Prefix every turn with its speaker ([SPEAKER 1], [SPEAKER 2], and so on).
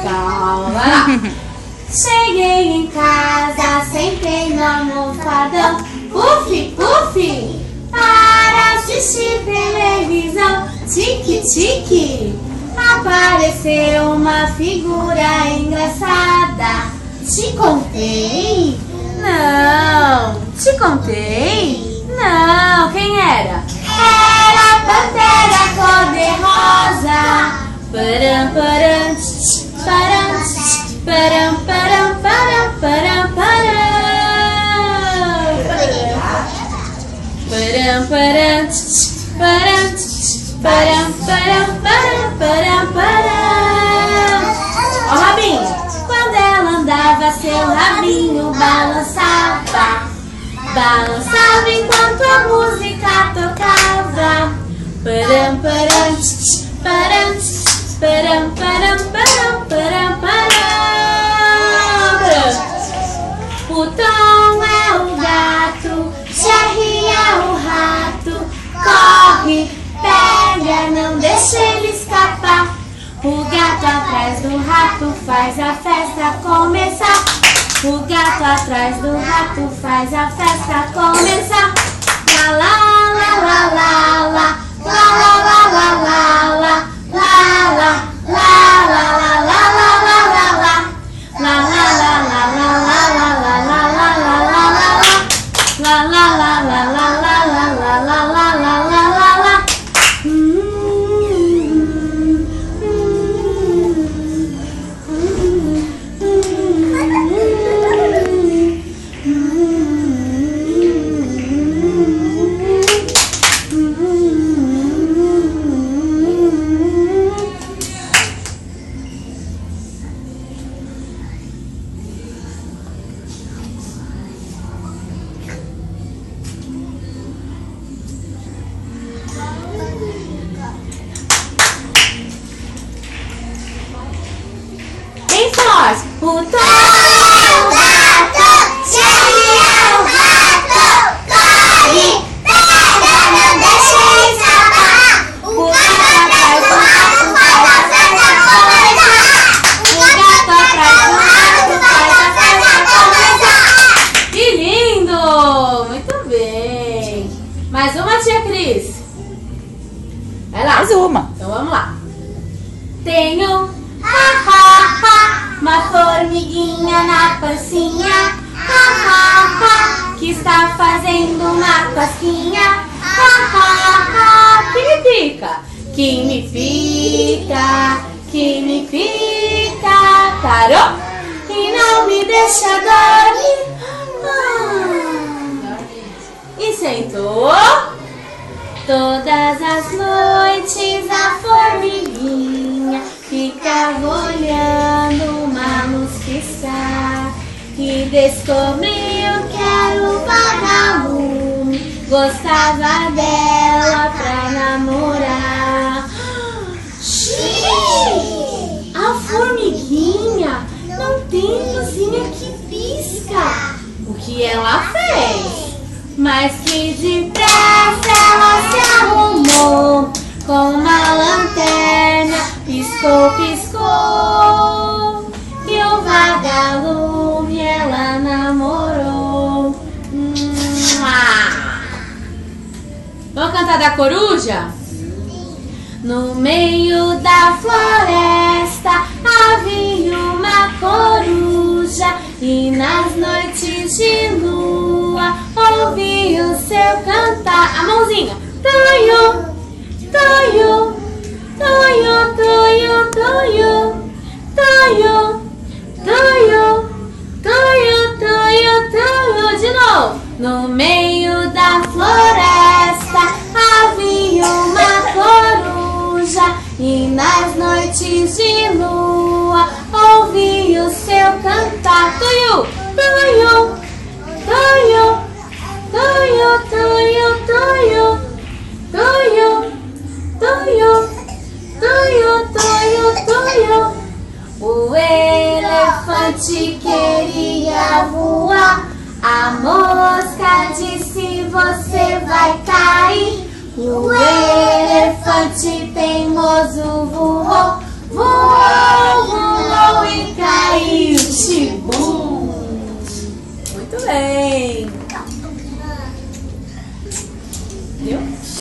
[SPEAKER 1] Calma lá. Cheguei em casa, sentei no almofadão. Puf, puf, para assistir televisão. Tique, tique, apareceu uma figura engraçada. Te contei? Não. Te contei? Não. Quem era? Era a pantera cor-de-rosa. Param, param, param, param, param, param, param, param. Param, param, param, param, param, param, param. Ó o rabinho. Quando ela andava, seu rabinho balançava. Balançava enquanto a música tocava. Param, param, param, param, param, param, param, param. O Tom é o gato, Jerry é o rato. Corre, pega, não deixa ele escapar. O gato atrás do rato faz a festa começar. O gato atrás do rato faz a festa começar. La la la la la la, la la la la la la, la la la la la la la la la, la la la la la la la la la la la la, la la la la la la la la la la la. O Tom é o gato, Jerry é o rato. Corre, pega, não deixa ele escapar. O gato atrás do rato faz a festa começar. O gato atrás do rato faz a festa começar. Que lindo! Muito bem. Mais uma, tia Cris? Vai lá.
[SPEAKER 2] Mais uma.
[SPEAKER 1] Então vamos lá. Tenho uma formiguinha na pancinha, que está fazendo uma cosquinha, que me pica, que me pica, que me pica, parou e não me deixa dormir. E sentou. Todas as noites a formiguinha ficava olhando uma luz piscar, que descobriu que era o vagalume, gostava dela pra namorar. Xiii! A formiguinha não tem luzinha que pisca. O que ela fez? Mas que depressa ela se arrumou, com uma lanterna piscou, piscou, e o vagalume ela namorou. Vamos cantar da coruja? No meio da floresta havia uma coruja, e nas noites de lua ouvia o seu cantar. A mãozinha. Tonho, tonho, tonho, tonho, tonho, tonho, tonho, tonho, tonho, tonho. De novo. No meio da floresta havia uma coruja, e nas noites de lua ouvia o seu cantar. Tonho, tonho, tonho, tonho, tonho, tonho, tonho, tonho, tonho, tonho, tonho. O elefante queria voar, a mosca disse você vai cair. O elefante teimoso voou